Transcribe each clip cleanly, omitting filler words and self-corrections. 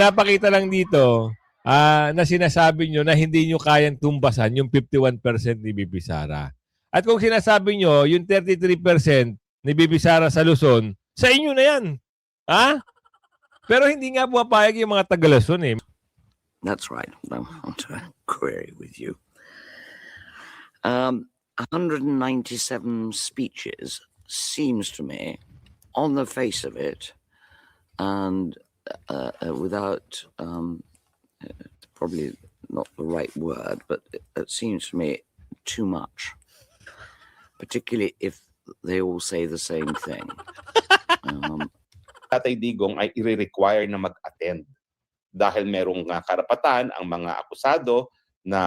Napakita lang dito na sinasabi nyo na hindi nyo kayang tumbasan yung 51% ni Bibi Sara. At kung sinasabi nyo yung 33% ni Bibi Sara sa Luzon, sa inyo na yan. Ha? Pero hindi nga pumapayag yung mga taga-Luzon eh. That's right. I'm to query with you. 197 speeches seems to me, on the face of it, and without probably not the right word, but it seems to me too much, particularly if they all say the same thing. Tatay Digong ay i-require na mag-attend dahil merong karapatan ang mga akusado na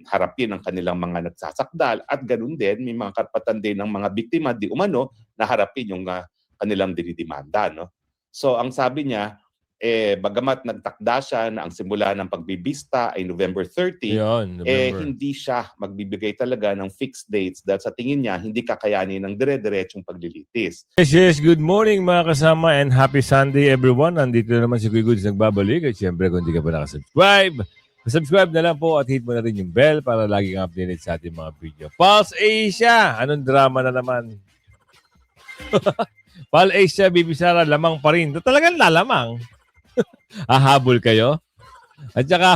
harapin ang kanilang mga nagsasakdal at ganoon din may mga karapatan din ng mga biktima di umano na harapin yung kanilang dinidimanda, no? So ang sabi niya bagamat nagtakda siya na ang simula ng pagbibista ay November 30, hindi siya magbibigay talaga ng fixed dates dahil sa tingin niya hindi kakayanin ng dire-diretsong paglilitis. Yes, good morning mga kasama and happy Sunday everyone. Nandito naman si Kuya Goods nagbabalik at syempre kung hindi ka pa nakasubscribe, subscribe na lang po at hit mo na rin yung bell para laging updated sa ating mga video. Pulse Asia! Anong drama na naman? Pulse Asia, Bibi Sara, lamang pa rin. Talagang lalamang. Habol kayo? At saka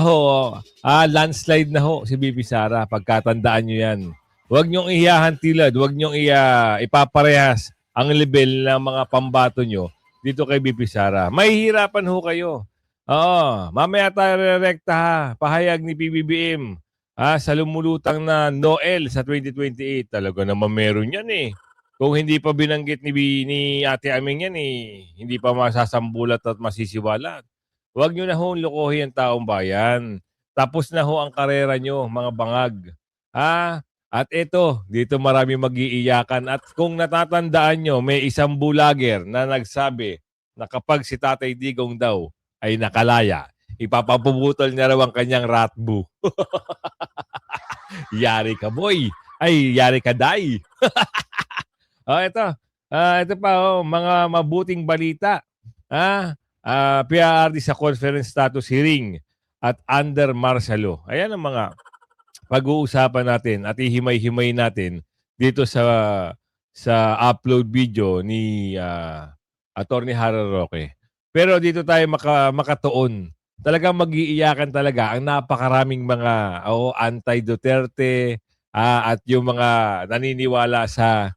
landslide na ho si Bibi Sara. Pagkatandaan nyo yan. Huwag nyong ihahantilad. Huwag nyong ipaparehas ang level ng mga pambato nyo dito kay Bibi Sara. Mahihirapan ho kayo. Oo, mamaya tayo re-recta ha. Pahayag ni PBBM sa lumulutang na Noel sa 2028. Talaga naman meron yan eh. Kung hindi pa binanggit ni Ate Aming yan eh, hindi pa masasambulat at masisiwalat. Huwag nyo na ho lukohin ang taong bayan. Tapos na ho ang karera nyo, mga bangag. At ito, dito marami mag-iiyakan. At kung natatandaan nyo, may isang bulager na nagsabi na kapag si Tatay Digong daw ay nakalaya, ipapapubutol niya raw ang kanyang ratbu. Yari ka, boy. Ay, yari ka, day. Ito pa, mga mabuting balita. PRRD sa conference status hearing at under martial law. Ayan ang mga pag-uusapan natin at ihimay-himay natin dito sa upload video ni Attorney Harry Roque. Pero dito tayo makatuon. Talagang mag-iiyakan talaga ang napakaraming mga anti-Duterte at yung mga naniniwala sa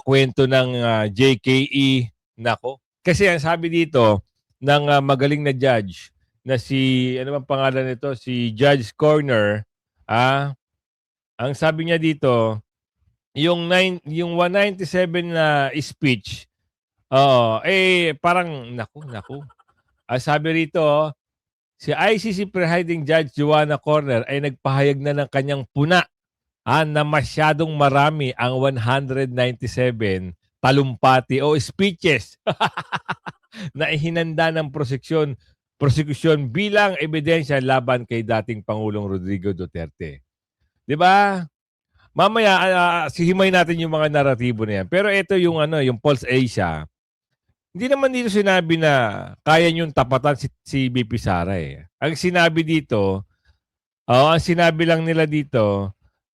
kwento ng JKE. Nako. Kasi ang sabi dito ng magaling na judge na si, ano bang pangalan nito? Si Judge Corner. Ang sabi niya dito, yung 197 na speech, parang, naku. Sabi rito, si ICC Presiding Judge Joanna Corner ay nagpahayag na ng kanyang puna na masyadong marami ang 197 talumpati o speeches na ihinanda ng prosekusyon bilang ebidensya laban kay dating Pangulong Rodrigo Duterte. 'Di ba? Mamaya sihimay natin yung mga naratibo na yan. Pero ito yung yung Pulse Asia. Hindi naman dito sinabi na kaya niyong tapatan si BP Sara eh. Ang sinabi dito, ang sinabi lang nila dito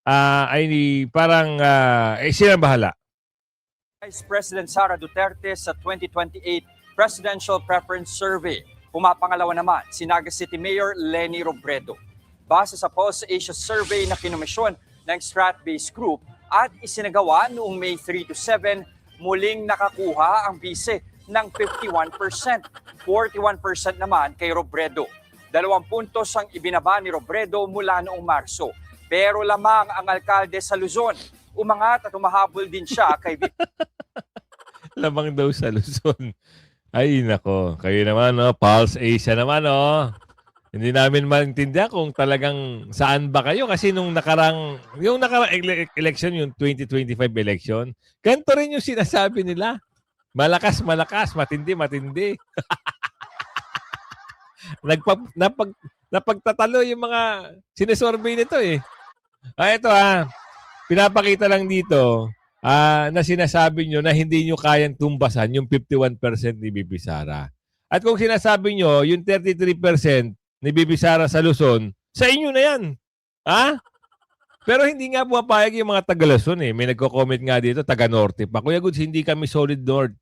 ay parang sila bahala. Vice President Sara Duterte sa 2028 Presidential Preference Survey. Pumapangalawa naman si Naga City Mayor Leni Robredo. Base sa Pulse Asia Survey na kinomisyon ng Strat-based Group at isinagawa noong May 3 to 7, muling nakakuha ang bise ng 51%. 41% naman kay Robredo. 2 puntos ang ibinaba ni Robredo mula noong Marso. Pero lamang ang alkalde sa Luzon. Umangat at umahabol din siya kay Lamang daw sa Luzon. Ay, nako. Kayo naman, Pulse Asia naman, Hindi namin maintindihan kung talagang saan ba kayo. Kasi yung nakarang election, yung 2025 election, ganito rin yung sinasabi nila. Malakas, matindi. Napagtatalo yung mga sinesurvey nito eh. Ito pinapakita lang dito na sinasabi nyo na hindi nyo kayang tumbasan yung 51% ni Bibi Sara. At kung sinasabi nyo, yung 33% ni Bibi Sara sa Luzon, sa inyo na yan. Ha? Pero hindi nga pumapayag yung mga taga-Luzon eh. May nagko-comment nga dito, taga-Norte pa. Kuya Goods, hindi kami solid North.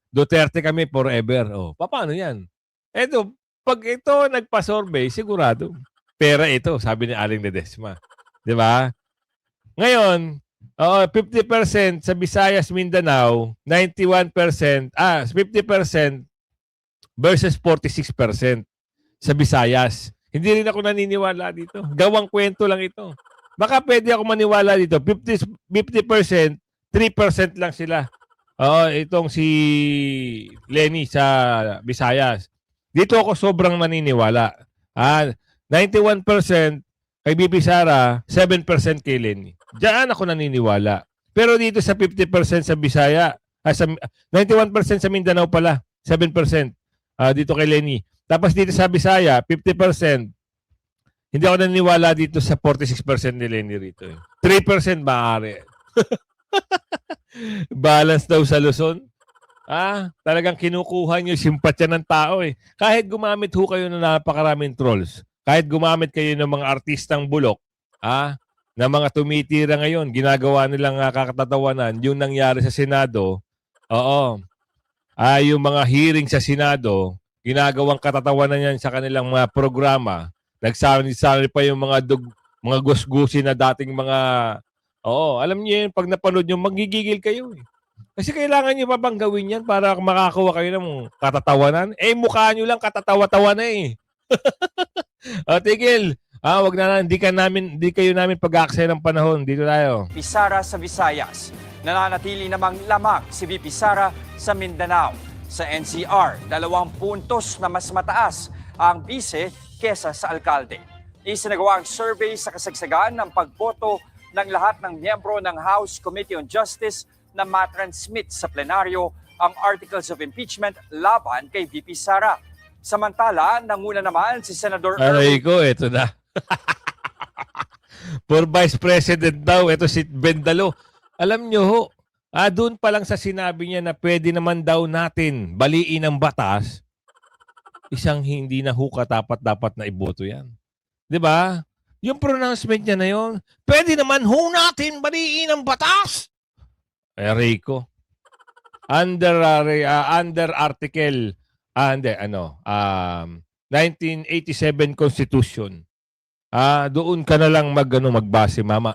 Duterte kami forever. Oh, paano yan? Eto, pag ito nagpa-survey, sigurado. Pera ito, sabi ni Aling Ledesma. Di ba? Ngayon, 50% sa Visayas, Mindanao, 91%, 50% versus 46% sa Visayas. Hindi rin ako naniniwala dito. Gawang kwento lang ito. Baka pwede ako maniwala dito. 50%, 3% lang sila. Itong si Lenny sa Visayas. Dito ako sobrang naniniwala. 91% kay Bibi Sara, 7% kay Lenny. Diyan ako naniniwala. Pero dito sa 50% sa Bisaya, 91% sa Mindanao pala, 7% dito kay Lenny. Tapos dito sa Bisaya, 50%. Hindi ako naniniwala dito sa 46% ni Lenny rito. 3% maaari. Balance daw sa Luzon. Talagang kinukuha niyo simpatya ng tao eh. Kahit gumamit ho kayo ng napakaraming trolls, kahit gumamit kayo ng mga artistang bulok, na mga tumitira ngayon, ginagawa nilang kakatatawanan, yung nangyari sa Senado, yung mga hearing sa Senado, ginagawang katatawanan yan sa kanilang mga programa. Nagsali pa yung mga gusgusi na dating mga, alam niyo yun, pag napanood nyo, magigigil kayo eh. Kasi kailangan nyo pa bang gawin yan para makakuha kayo ng katatawanan? Mukha nyo lang katatawa-tawa na eh. Tigil. Wag na, hindi kayo namin pag-aaksaya ng panahon. Dito tayo. VP Sara sa Visayas. Nananatili namang lamang si VP Sara sa Mindanao. Sa NCR, 2 puntos na mas mataas ang bise kesa sa alkalde. Isinagawa ang survey sa kasagsagan ng pagboto ng lahat ng miyembro ng House Committee on Justice na matransmit sa plenaryo ang Articles of Impeachment laban kay VP Sara. Samantala, nanguna naman si Senador Aray ko, eto na. For Vice President daw, ito si Bendalo. Alam nyo ho, doon pa lang sa sinabi niya na pwede naman daw natin baliin ang batas, isang hindi na ho katapat-dapat na iboto yan. 'Di ba? Yung pronouncement niya na yon, pwede naman ho natin baliin ang batas. Rico. Under article 1987 Constitution. Doon ka na lang magbase, mama.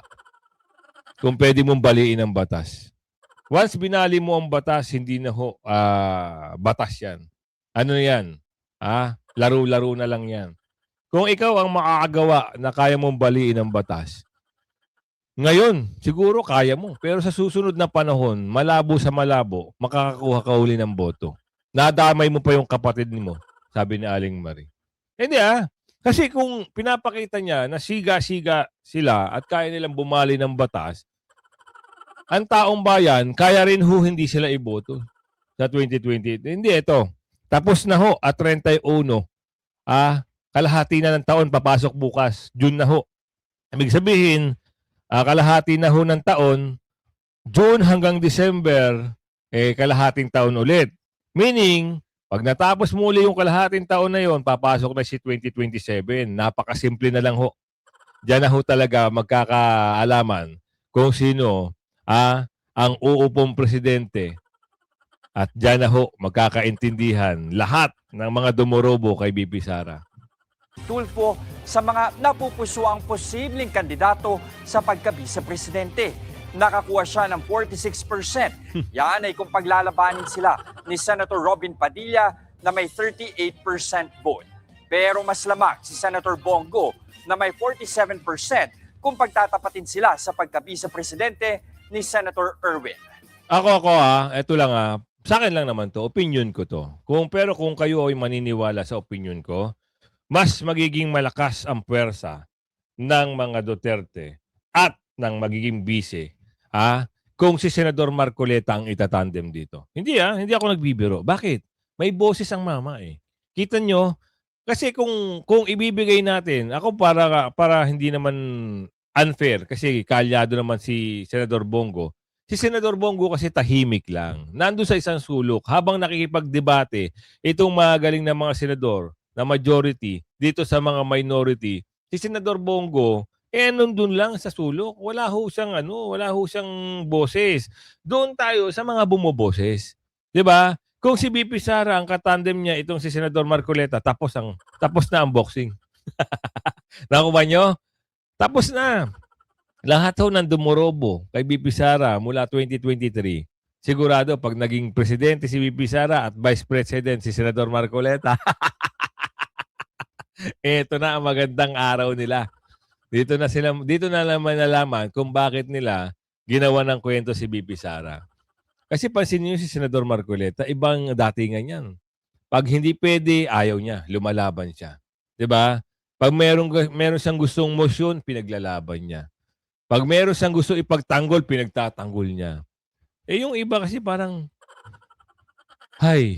Kung pwede mong baliin ang batas. Once binali mo ang batas, hindi na ho batas yan. Ano yan? Laro-laro na lang yan. Kung ikaw ang makakagawa na kaya mong baliin ang batas, ngayon, siguro kaya mo. Pero sa susunod na panahon, malabo sa malabo, makakakuha ka uli ng boto. Nadamay mo pa yung kapatid mo, sabi ni Aling Marie. Hindi Kasi kung pinapakita niya na siga-siga sila at kaya nilang bumali ng batas, ang taong bayan, kaya rin ho hindi sila iboto sa 2020. Hindi, ito. Tapos na ho at 31. Kalahati na ng taon, papasok bukas. June na ho. Ibig sabihin, kalahati na ho ng taon, June hanggang December, kalahating taon ulit. Meaning, pag natapos muli yung kalahating taon na yon, papasok na si 2027. Napakasimple na lang ho. Diyan na ho talaga magkakaalaman kung sino ang uupong presidente. At diyan na ho magkakaintindihan lahat ng mga dumorobo kay Bibi Sara. Tulfo sa mga napupuso ang posibleng kandidato sa pagka-vice-presidente. Nakakuha siya ng 46%. Yan ay kung paglalabanin sila ni Senator Robin Padilla na may 38% vote. Pero mas lamang si Senator Bongo na may 47% kung pagtatapatin sila sa pagka-vice-presidente ni Senator Erwin. Ito lang sa akin lang naman to, opinion ko to. Pero kung kayo ay maniniwala sa opinion ko, mas magiging malakas ang puwersa ng mga Duterte at ng magiging vice kung si Senador Marcoleta ang itatandem dito. Hindi ako nagbibiro. Bakit? May boses ang mama eh. Kita nyo, kasi kung ibibigay natin, ako para hindi naman unfair, kasi kalyado naman si Senador Bongo. Si Si Senador Bongo kasi tahimik lang. Nandun sa isang sulok habang nakikipagdebate itong magaling na mga senador na majority dito sa mga minority. Si Senador Bongo, nandun lang sa sulok. Wala ho siyang boses. Doon tayo sa mga bumoboses. 'Di ba? Kung si BP Sara ang katandem niya itong si Senador Marcoleta, tapos na ang boxing. Nakuha nyo? Tapos na. Lahat ho ng dumorobo kay BP Sara mula 2023. Sigurado pag naging presidente si BP Sara at vice president si Senador Marcoleta, ito na ang magandang araw nila. Dito na naman nalaman kung bakit nila ginawa ng kwento si BP Sara. Kasi pansin niyo si Senador Marcoleta, ibang datingan yan. Pag hindi pwede, ayaw niya, lumalaban siya. 'Di ba? Pag meron siyang gustong motion, pinaglalaban niya. Pag meron siyang gusto ipagtanggol, pinagtatanggol niya. Yung iba kasi parang,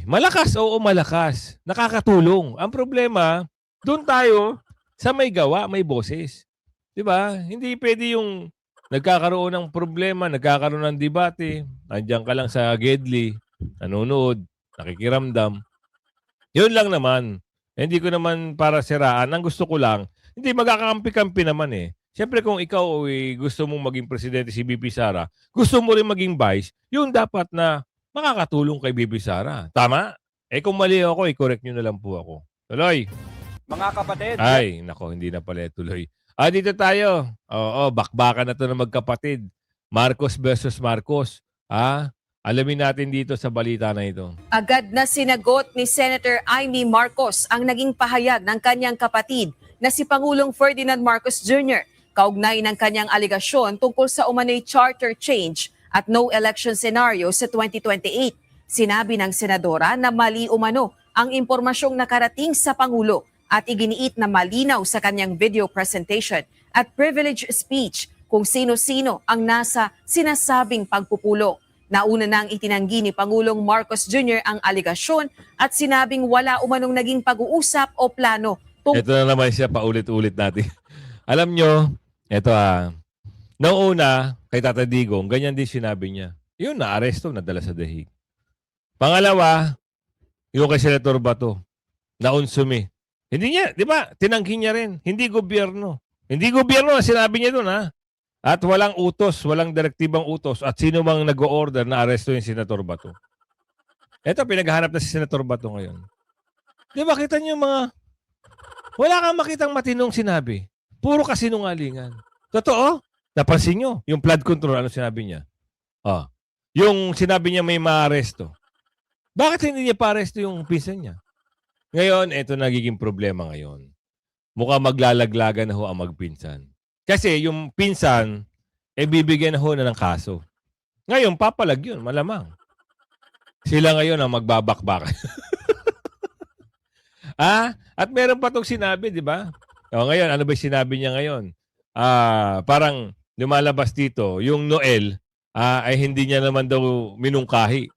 malakas, oo malakas. Nakakatulong. Ang problema, doon tayo sa may gawa, may boses. 'Di ba? Hindi pwede yung nagkakaroon ng problema, nagkakaroon ng debate, nandiyan ka lang sa Gedli, nanonood, nakikiramdam. Yun lang naman. Hindi ko naman para siraan. Ang gusto ko lang, hindi magkakampi-kampi naman eh. Siyempre kung ikaw gusto mong maging presidente si BP Sara, gusto mo rin maging vice, yun dapat na makakatulong kay BP Sara. Tama? Kung mali ako, i-correct nyo na lang po ako. Tuloy. Mga kapatid, Nako, hindi na pala tuloy. Dito tayo. Oo, bakbakan na to ng magkapatid. Marcos versus Marcos. Alamin natin dito sa balita na ito. Agad na sinagot ni Senator Amy Marcos ang naging pahayag ng kanyang kapatid na si Pangulong Ferdinand Marcos Jr. kaugnay ng kanyang aligasyon tungkol sa umano'y charter change at no election scenario sa 2028. Sinabi ng senadora na mali umano ang impormasyong nakarating sa Pangulo at iginiit na malinaw sa kanyang video presentation at privilege speech kung sino-sino ang nasa sinasabing pagpupulong. Nauna nang itinanggi ni Pangulong Marcos Jr. ang aligasyon at sinabing wala umanong naging pag-uusap o plano. Ito na naman siya, paulit-ulit natin. Alam nyo, ito noong una, kay Tata Digong, ganyan din sinabi niya. Yun, na-aresto, nadala sa dahig. Pangalawa, yung kay Senator Bato, naunsumi. Hindi niya, di ba, tinanggi niya rin. Hindi gobyerno. Hindi gobyerno ang sinabi niya doon, At walang utos, walang direktibang utos at sino mang nag-o-order na aresto yung Senator Bato. Ito, pinaghahanap na si Senator Bato ngayon. Di ba, kita niyo mga, wala kang makitang matinong sinabi. Puro kasinungalingan. Totoo? Napansin nyo, yung flood control, ano sinabi niya? Yung sinabi niya may maaresto. Bakit hindi niya pa-aresto yung pinsan niya? Ngayon, ito nagiging problema ngayon. Mukhang maglalaglagan na ho ang magpinsan. Kasi yung pinsan, bibigyan na ho na ng kaso. Ngayon, papalag yun, malamang. Sila ngayon ang magbabakbak. At meron pa itong sinabi, di ba? Ngayon, ano ba yung sinabi niya ngayon? Parang lumalabas dito, yung Noel, ay hindi niya naman daw minungkahi.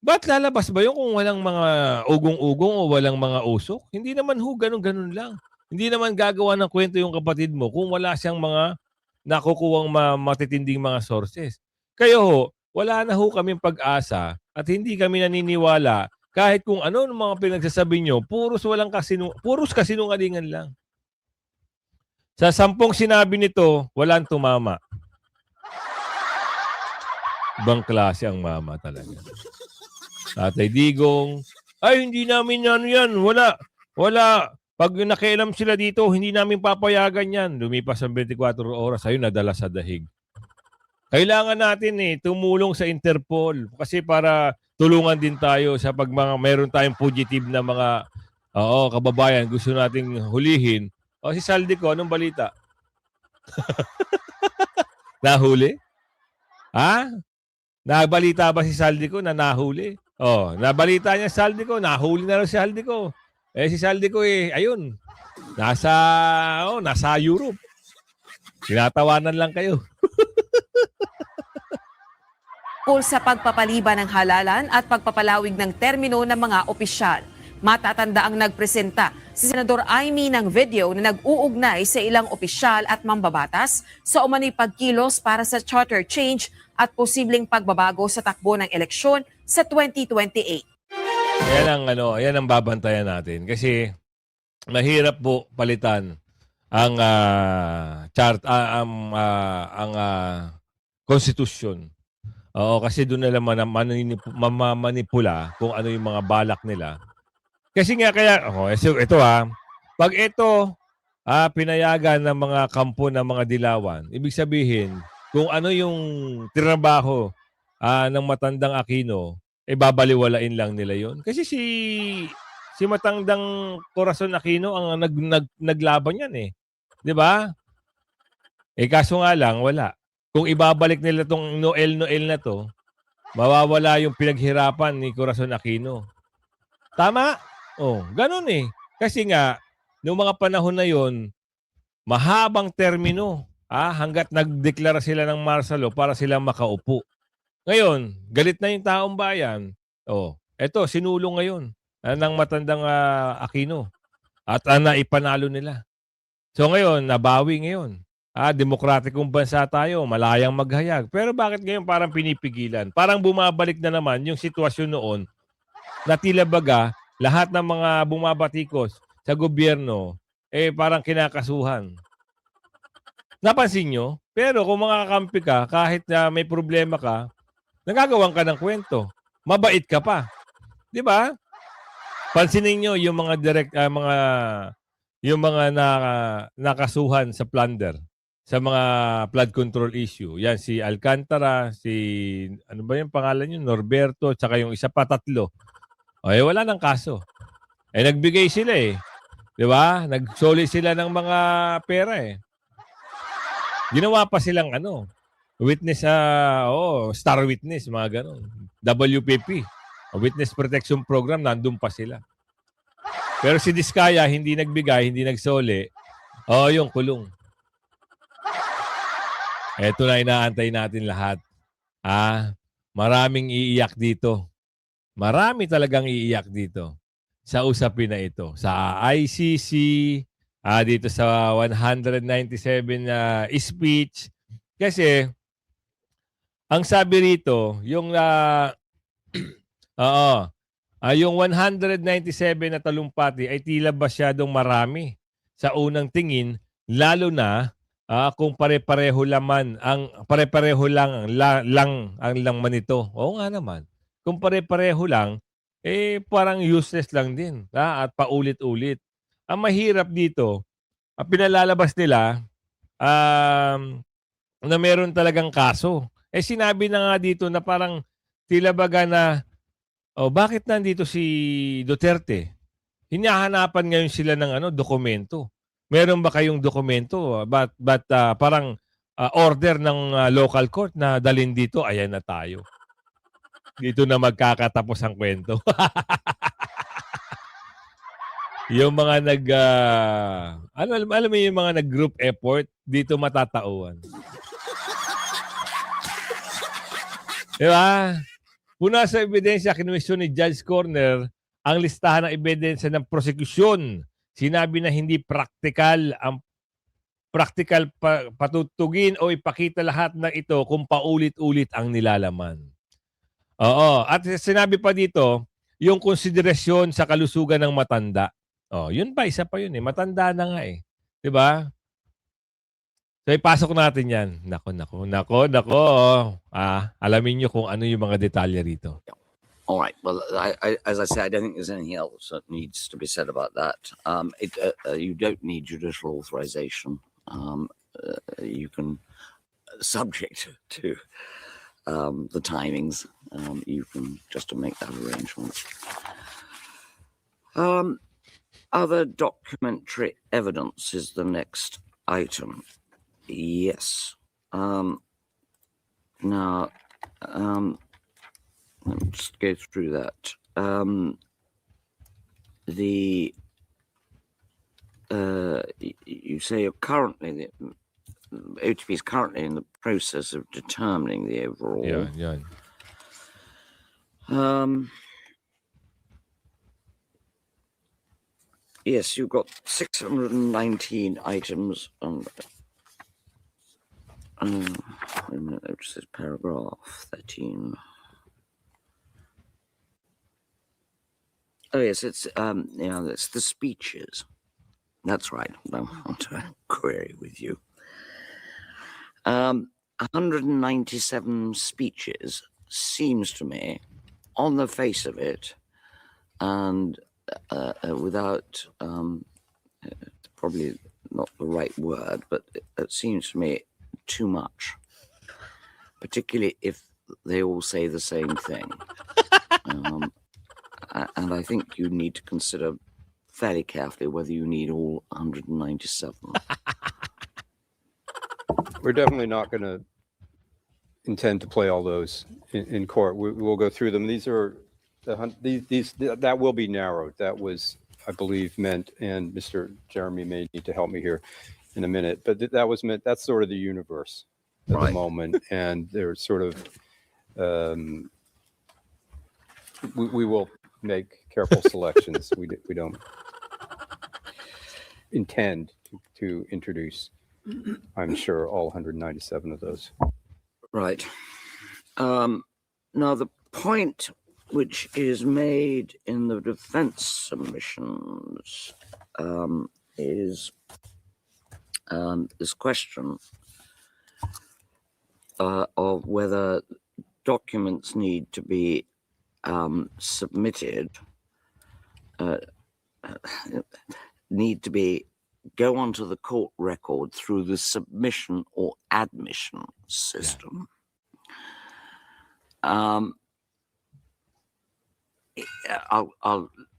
Ba't lalabas ba yun kung walang mga ugong-ugong o walang mga usok? Hindi naman ho, ganun-ganun lang. Hindi naman gagawa ng kwento yung kapatid mo kung wala siyang mga nakukuwang matitinding mga sources. Kayo ho, wala na ho kaming pag-asa at hindi kami naniniwala kahit kung ano ng mga pinagsasabi nyo, puros kasinungalingan lang. Sa 10 sinabi nito, walang tumama. Ibang klase ang mama talaga. Tatay Digong, hindi namin yan. Wala. Pag nakialam sila dito, hindi namin papayagan yan. Lumipas ang 24 oras, ayun, nadala sa dahig. Kailangan natin tumulong sa Interpol kasi para tulungan din tayo sa pag mayroon tayong fugitive na mga kababayan gusto nating hulihin. Si Saldico, anong balita? Nahuli? Nabalita ba si Saldico na nahuli? Nabalita niya Saldico, nahuli na rin si Saldico. Si Saldico ayun, nasa Europe. Tinatawanan lang kayo. Tungkol sa pagpapaliban ng halalan at pagpapalawig ng termino ng mga opisyal. Matatanda ang nagpresenta si Senador Amy ng video na nag-uugnay sa ilang opisyal at mambabatas sa umano'y pagkilos para sa charter change at posibleng pagbabago sa takbo ng eleksyon sa 2028. Yan ang babantayan natin kasi mahirap po palitan ang konstitusyon. Oo, kasi doon nila mamamanipula kung ano yung mga balak nila. Kasi nga ito pag ito pinayagan ng mga kampo ng mga dilawan, ibig sabihin kung ano yung trabaho ng matandang Aquino, babaliwalain lang nila yon. Kasi si matandang Corazon Aquino ang naglaban yan eh. 'Di ba? Kaso nga lang wala. Kung ibabalik nila tong Noel na to, mawawala yung pinaghirapan ni Corazon Aquino. Tama? Ganun eh. Kasi nga, noong mga panahon na yon, mahabang termino. Hanggat nagdeklara sila ng martial law para sila makaupo. Ngayon, galit na yung taong bayan. Eto, sinulong ngayon ng matandang Aquino. At naipanalo nila. So ngayon, nabawi ngayon. Demokratikong bansa tayo, malayang maghayag. Pero bakit ngayon parang pinipigilan? Parang bumabalik na naman yung sitwasyon noon na tila baga lahat ng mga bumabatikos sa gobyerno parang kinakasuhan. Napansin nyo? Pero kung makakampi ka, kahit na may problema ka, nagagawan ka ng kwento. Mabait ka pa. Di ba? Pansinin nyo yung mga nakasuhan sa plunder, sa mga flood control issue. Yan, si Alcantara, ano ba yung pangalan yun? Norberto, tsaka yung isa pa, 3. Wala nang kaso. Nagbigay sila eh. Di ba? Nagsoli sila ng mga pera eh. Ginawa pa silang witness, star witness, mga ganon. WPP, Witness Protection Program, nandun pa sila. Pero si Diskaya, hindi nagbigay, hindi nagsoli. Yung kulong. Ito na inaantay natin lahat. Maraming iiyak dito. Marami talagang iiyak dito sa usapin na ito. Sa ICC, dito sa 197 speech. Kasi, ang sabi rito, yung yung 197 na talumpati ay tila masyadong marami sa unang tingin, lalo na kung pare-pareho lang ang laman nito. Oo nga naman. Kung pare-pareho lang, parang useless lang din. At paulit-ulit. Ang mahirap dito, pinalalabas nila na meron talagang kaso. Sinabi na nga dito na parang tila baga na, bakit nandito si Duterte? Hinahanapan ngayon sila ng dokumento. Meron ba kayong dokumento? But parang order ng local court na dalhin dito, ayan na tayo. Dito na magkakatapos ang kwento. Yung mga alam mo yung mga nag-group effort, dito matatauhan. Diba? Puna sa ebidensya, kinuwisyon ni Judge Corner ang listahan ng ebidensya ng prosekusyon. Sinabi na hindi practical patutugin o ipakita lahat ng ito kung paulit-ulit ang nilalaman. At sinabi pa dito, yung konsiderasyon sa kalusugan ng matanda. Yun pa, isa pa yun eh. Matanda na nga eh. Diba? So, ipasok natin yan. Nako. Alamin nyo kung ano yung mga detalye rito. All right. Well, as I said, I don't think there's anything else that needs to be said about that. You don't need judicial authorization. You can, subject to the timings, you can just to make that arrangement. Other documentary evidence is the next item. Yes. Now, let me just go through that. You say you're currently, OTP is currently in the process of determining the overall. Yan. Yes, you've got 619 items. Wait a minute, this is paragraph 13. Oh yes, it's it's the speeches. That's right. I want to query with you. 197 speeches seems to me, on the face of it, and without probably not the right word, but it seems to me too much, particularly if they all say the same thing. And I think you need to consider fairly carefully whether you need all 197. We're definitely not going to intend to play all those in court. We'll go through them. These are that will be narrowed. That was, I believe, meant, and Mr. Jeremy may need to help me here in a minute, but that was meant. That's sort of the universe at the moment, and there's sort of we will make careful selections. We don't intend to introduce, I'm sure, all 197 of those. Right. Now, the point which is made in the defense submissions is this question of whether documents need to be submitted, go onto the court record through the submission or admission system. I'll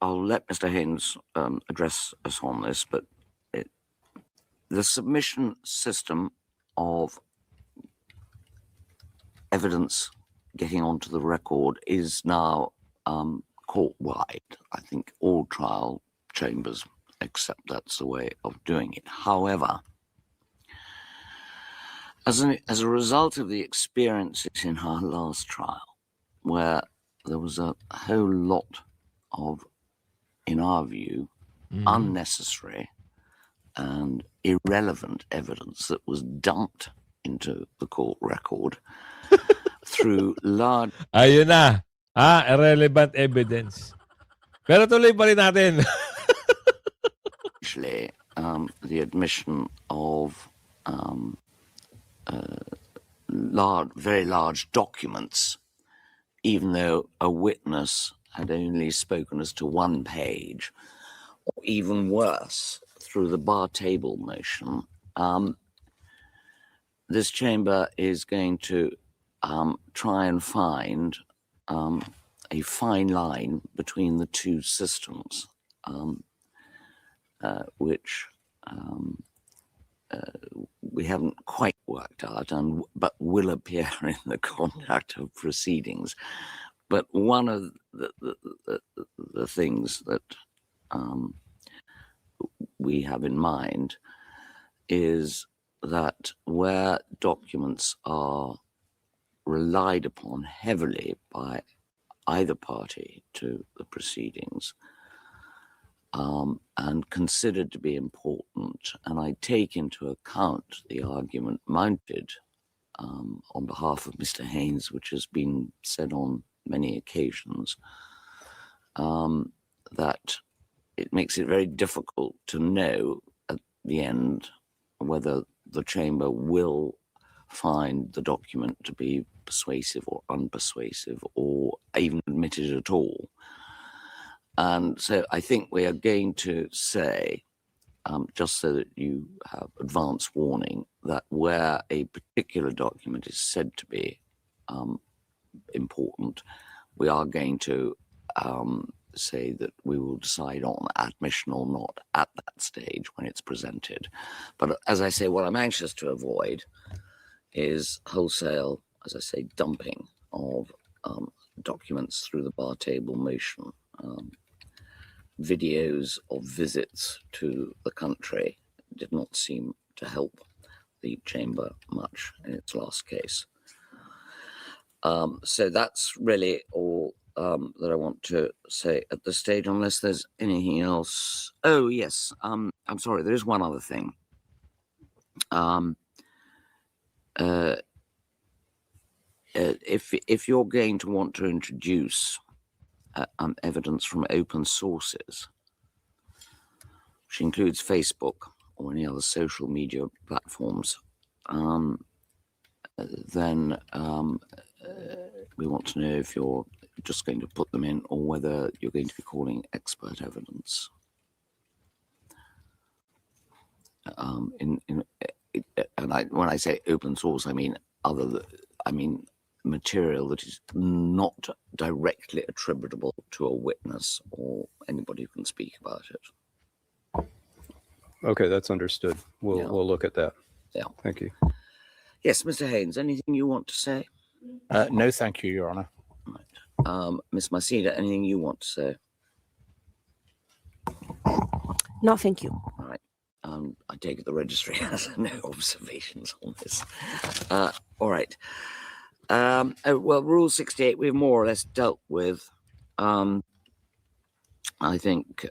let Mr. Haynes address us on this, but the submission system of evidence getting onto the record is now court-wide. I think all trial chambers accept that's the way of doing it. However, as a result of the experiences in our last trial, where there was a whole lot of, in our view, unnecessary and irrelevant evidence that was dumped into the court record through large... Ayun na. Irrelevant evidence. Pero tuloy pa rin natin. Actually, the admission of very large documents, even though a witness had only spoken as to one page, or even worse, through the bar table motion, this chamber is going to try and find a fine line between the two systems, which we haven't quite worked out, but will appear in the conduct of proceedings. But one of the things that we have in mind is that where documents are relied upon heavily by either party to the proceedings, and considered to be important, and I take into account the argument mounted on behalf of Mr. Haynes, which has been said on many occasions, that it makes it very difficult to know at the end whether the chamber will find the document to be persuasive or unpersuasive or even admitted at all. And so I think we are going to say, just so that you have advance warning, that where a particular document is said to be important, we are going to say that we will decide on admission or not at that stage when it's presented. But as I say, what I'm anxious to avoid is wholesale, as I say, dumping of documents through the bar table motion. Videos of visits to the country did not seem to help the chamber much in its last case. So that's really all that I want to say at this stage, unless there's anything else. Oh yes, I'm sorry. There is one other thing. If you're going to want to introduce evidence from open sources, which includes Facebook or any other social media platforms, then we want to know if you're just going to put them in or whether you're going to be calling expert evidence. When I say open source, I mean material that is not directly attributable to a witness or anybody who can speak about it. Okay, that's understood. We'll look at that. Yeah. Thank you. Yes, Mr. Haynes, anything you want to say? No, thank you, Your Honour. Ms. Masida, anything you want to say? No, thank you. All right. I take it the registry has no observations on this. All right. Well, Rule 68 we've more or less dealt with. I think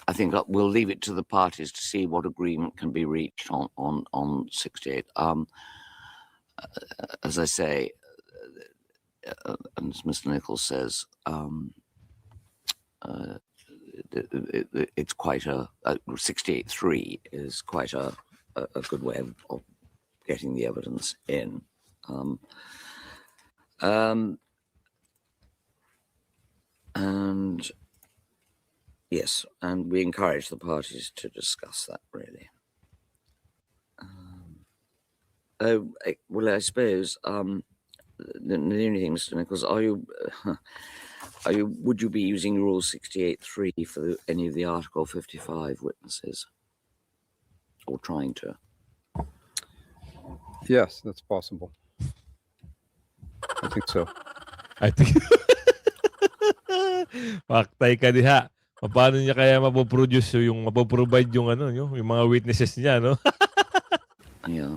I think we'll leave it to the parties to see what agreement can be reached on 68. As I say, and as Mr. Nichols says, it's quite a 68.3 is quite a good way of getting the evidence in. And yes, and we encourage the parties to discuss that really. Well, I suppose the only thing, Mr. Nichols, would you be using Rule 68.3 for any of the Article 55 witnesses, or trying to? Yes, that's possible. I think so. I think paktay ka diha. Paano niya kaya mapoproduce yung mapoprovide yung yung mga witnesses niya, no? Yeah.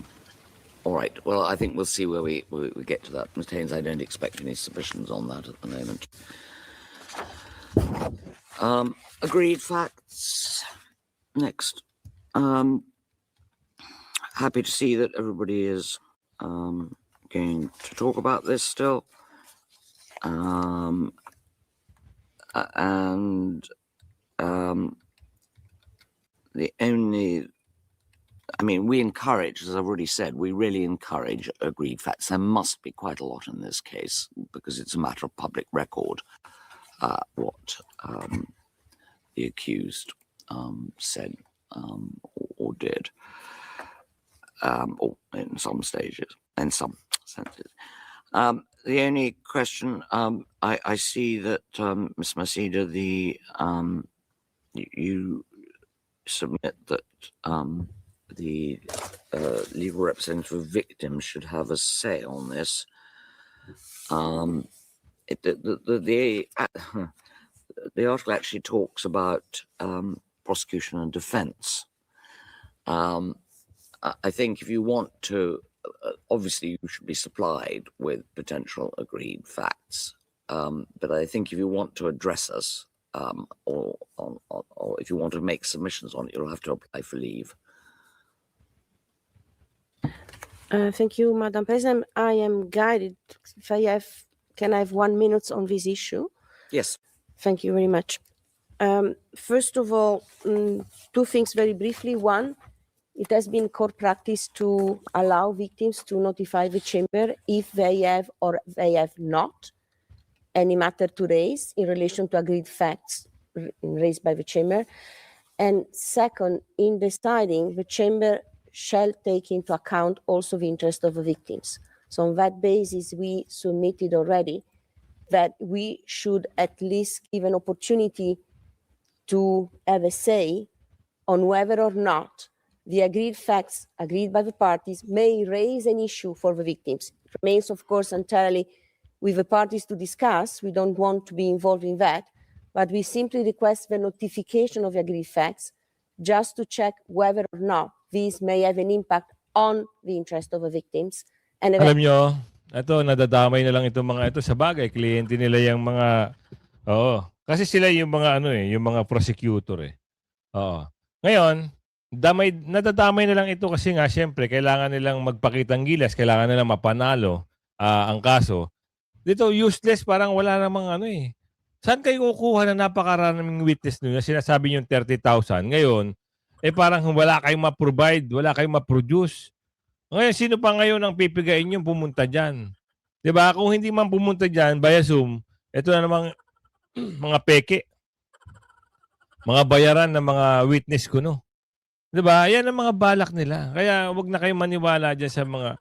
All right. Well, I think we'll see where we get to that. Mr. Haynes, I don't expect any submissions on that at the moment. Agreed facts. Next. Happy to see that everybody is going to talk about this still. The only, we encourage, as I've already said, we really encourage agreed facts. There must be quite a lot in this case because it's a matter of public record what the accused said or did, or in some stages, in some senses. The only question, I see that, Ms. Masida, you submit that the legal representative of victims should have a say on this. The article actually talks about prosecution and defense. I think if you want to, obviously you should be supplied with potential agreed facts. But I think if you want to address us, or if you want to make submissions on it, you'll have to apply for leave. Thank you, Madam President. I am guided. Can I have 1 minute on this issue? Yes. Thank you very much. First of all, two things very briefly. One, it has been court practice to allow victims to notify the chamber if they have or they have not any matter to raise in relation to agreed facts raised by the chamber. And second, in deciding, the chamber shall take into account also the interest of the victims. So on that basis, we submitted already that we should at least give an opportunity to have a say on whether or not the agreed facts agreed by the parties may raise an issue for the victims. It remains, of course, entirely with the parties to discuss. We don't want to be involved in that, but we simply request the notification of the agreed facts just to check whether or not these may have an impact on the interest of the victims And Alam nyo, ito, nadadamay na lang itong mga ito. Sa bagay, kliyente nila yung mga, oo. Kasi sila yung mga ano yung mga prosecutor Oo. Ngayon, nadadamay na lang ito kasi nga, syempre, kailangan nilang magpakitang gilas, kailangan nilang mapanalo ang kaso. Dito, useless, parang wala namang Saan kayo kukuha na napakaraming witness nyo na sinasabi yung 30,000? Ngayon, parang wala kayong ma-provide, wala kayong ma-produce. Ngayon, sino pa ngayon ang pipigain yung pumunta dyan? Diba? Kung hindi man pumunta dyan, via Zoom, ito na namang mga peke. Mga bayaran ng mga witness ko, no? Diba? Yan ang mga balak nila. Kaya wag na kayong maniwala dyan sa mga,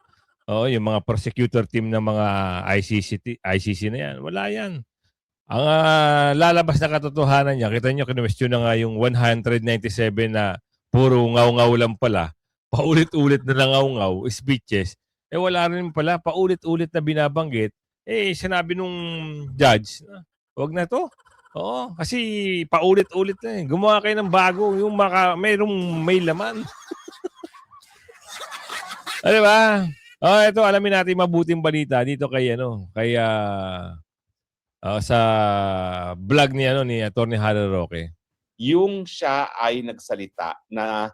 yung mga prosecutor team ng mga ICC na yan. Wala yan. Ang lalabas na katotohanan niya, kita nyo, kinwestiyon na nga yung 197 na puro ngaw-ngaw lang pala. Paulit-ulit na nangaw-ngaw, speeches. Wala rin pala, paulit-ulit na binabanggit. Sinabi nung judge, wag na to. Oo, kasi paulit-ulit na Gumawa kayo ng bago, yung may laman. Ano ba? Ito, alamin natin mabuting balita dito kay sa vlog ni Atty. Harry Roque. Yung siya ay nagsalita na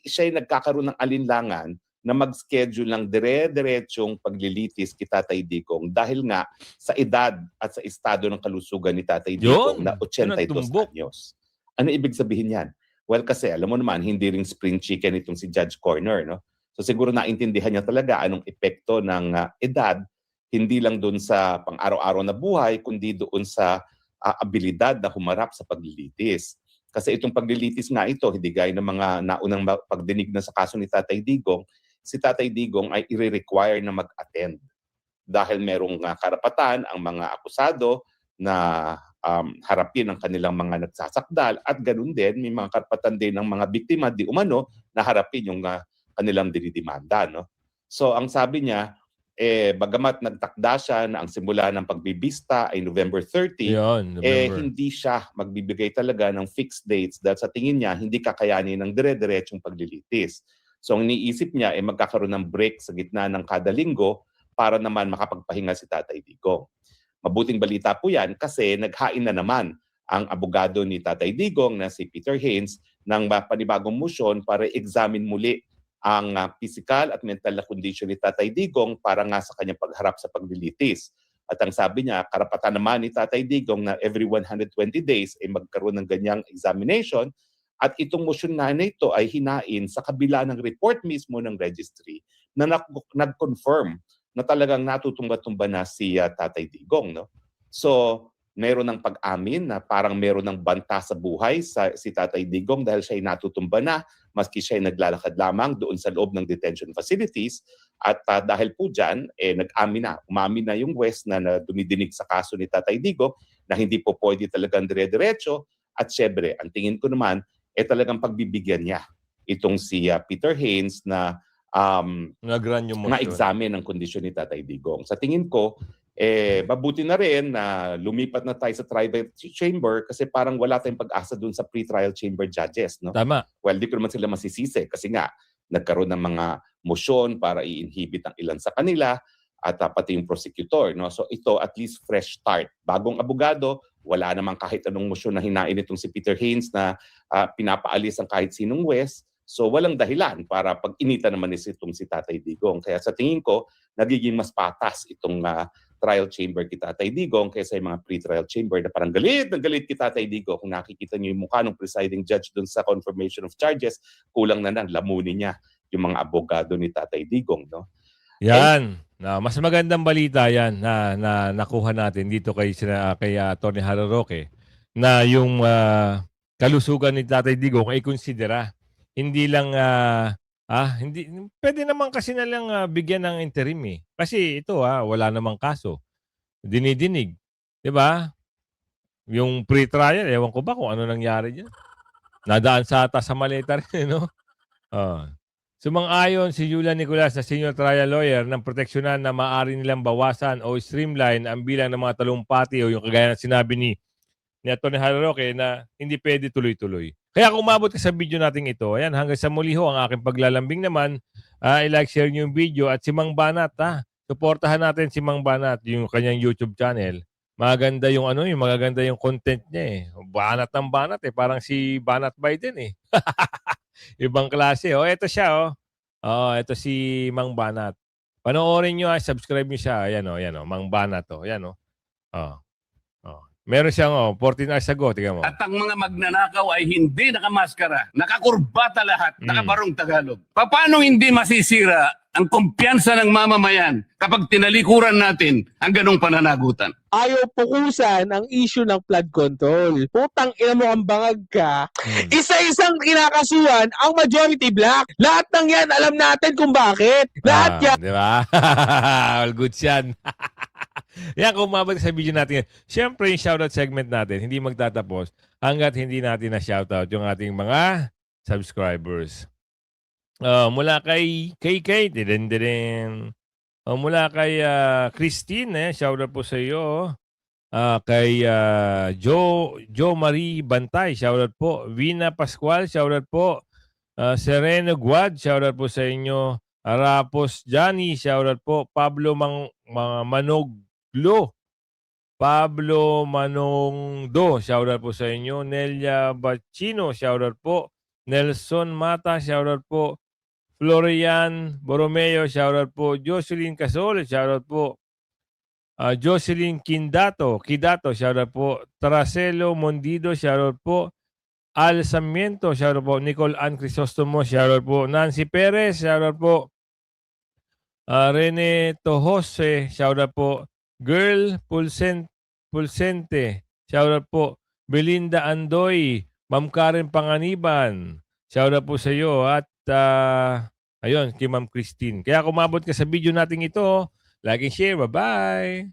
siya ay nagkakaroon ng alinlangan na mag-schedule ng dire-diretsong paglilitis kay Tatay Digong dahil nga sa edad at sa estado ng kalusugan ni Tatay Digong na 82 anyos. Ano ibig sabihin yan? Well, kasi alam mo naman, hindi ring spring chicken itong si Judge Corner, no? So siguro naintindihan niya talaga anong epekto ng edad, hindi lang doon sa pang-araw-araw na buhay, kundi doon sa abilidad na humarap sa paglilitis. Kasi itong paglilitis nga ito, hindi gaya ng mga naunang pagdinig na sa kaso ni Tatay Digong, si Tatay Digong ay i-require na mag-attend dahil merong karapatan ang mga akusado na harapin ang kanilang mga nagsasakdal at ganoon din may mga karapatan din ng mga biktima di umano na harapin yung kanilang dinidimanda. No? So ang sabi niya, bagamat nagtakda siya na ang simula ng pagbibista ay November 30, hindi siya magbibigay talaga ng fixed dates dahil sa tingin niya hindi kakayanin ng dire-diretsong paglilitis. So ang iniisip niya ay magkakaroon ng break sa gitna ng kada linggo para naman makapagpahinga si Tatay Digong. Mabuting balita po yan kasi naghain na naman ang abogado ni Tatay Digong na si Peter Haynes ng panibagong motion para examine muli ang physical at mental na condition ni Tatay Digong para nga sa kanyang pagharap sa paglilitis. At ang sabi niya, karapatan naman ni Tatay Digong na every 120 days ay magkaroon ng ganyang examination. At itong motion nga na ito ay hinain sa kabila ng report mismo ng registry na nag-confirm na talagang natutumba-tumba na si Tatay Digong. No? So, meron ng pag-amin na parang meron ng banta sa buhay si Tatay Digong dahil siya ay natutumba na maski siya ay naglalakad lamang doon sa loob ng detention facilities. At dahil po dyan, umamin na yung West na dumidinig sa kaso ni Tatay Digong na hindi po pwede talagang dire-diretso. At syempre, ang tingin ko naman, talagang pagbibigyan niya itong si Peter Haynes na na-examine ang kondisyon ni Tatay Digong. Sa tingin ko, mabuti na rin na lumipat na tayo sa trial chamber kasi parang wala tayong pag-asa dun sa pre-trial chamber judges. No? Tama. Well, di ko naman sila masisisi kasi nga nagkaroon ng mga motion para i-inhibit ang ilan sa kanila at pati yung prosecutor. No? So ito at least fresh start. Bagong abogado, wala namang kahit anong motion na hinain itong si Peter Haynes na pinapaalis ang kahit sinong West. So walang dahilan para pag-inita naman itong si Tatay Digong. Kaya sa tingin ko, nagiging mas patas itong trial chamber kay Tatay Digong kaysa yung mga pre-trial chamber na parang galit na galit kay Tatay Digong. Kung nakikita niyo yung mukha ng presiding judge dun sa confirmation of charges, kulang na lamunin niya yung mga abogado ni Tatay Digong. No? Yan. Mas magandang balita yan na nakuha natin dito kay Atty. Harry Roque na yung kalusugan ni Tatay Digong ay konsidera. Hindi lang hindi pwede naman kasi na lang bigyan ng interim eh. Kasi ito wala namang kaso. Dinidinig, 'di ba? Yung pre-trial, ewan ko ba kung ano nangyari diyan. Nadaan sa maleta rin, no? Sumang-ayon si Julia Nicolas na senior trial lawyer ng proteksyonan na maaari nilang bawasan o streamline ang bilang ng mga talumpati o yung kagaya ng sinabi ni ni Atty. Harry Roque na hindi pwede tuloy-tuloy. Kaya kung umabot ka sa video natin ito, ayan, hanggang sa muli ho, ang aking paglalambing naman, i-like, share niyo yung video at si Mang Banat, suportahan natin si Mang Banat, yung kanyang YouTube channel. Maganda yung magaganda yung content niya eh. Banat ng banat eh, parang si Banat Biden eh. Ibang klase. Ito siya ito si Mang Banat. Panoorin niyo, subscribe niyo siya. Ayan Mang Banat Ayan Meron siyang 14 hours ago, tingnan mo. At ang mga magnanakaw ay hindi nakamaskara, nakakurbata lahat, nakabarong Tagalog. Paano hindi masisira ang kumpiyansa ng mamamayan kapag tinalikuran natin ang ganong pananagutan? Ayaw pukusan ang issue ng flood control. Putang ina mo ang bangag ka. Isa-isang kinakasuhan ang majority black. Lahat ng yan, alam natin kung bakit. Lahat yan. Di ba? All good yan. Yan, kung umabot sa video natin. Siyempre, yung shoutout segment natin, hindi magtatapos hanggat hindi natin na-shoutout yung ating mga subscribers. Mula kay KK, mula kay Christine, shoutout po sa iyo. Kay Jo Marie Bantay, shoutout po. Vina Pascual, shoutout po. Sereno Guad, shoutout po sa inyo. Arapos Johnny, shoutout po. Pablo Pablo Manongdo, shoutout po sa inyo. Nelia Bachino, shoutout po. Nelson Mata, shoutout po. Florian Borromeo, shoutout po. Jocelyn Casol, shoutout po. Jocelyn Kidato, shoutout po. Tracelo Mondido, shoutout po. Al Sarmiento, shoutout po. Nicole Ann Crisostomo, shoutout po. Nancy Perez, shoutout po. Rene Tojose, shoutout po. Girl Pulsente, shoutout po. Belinda Andoy, Ma'am Karen Panganiban, shoutout po sa iyo. At ayun, kay Ma'am Christine. Kaya kung umabot ka sa video natin ito, like and share. Bye-bye!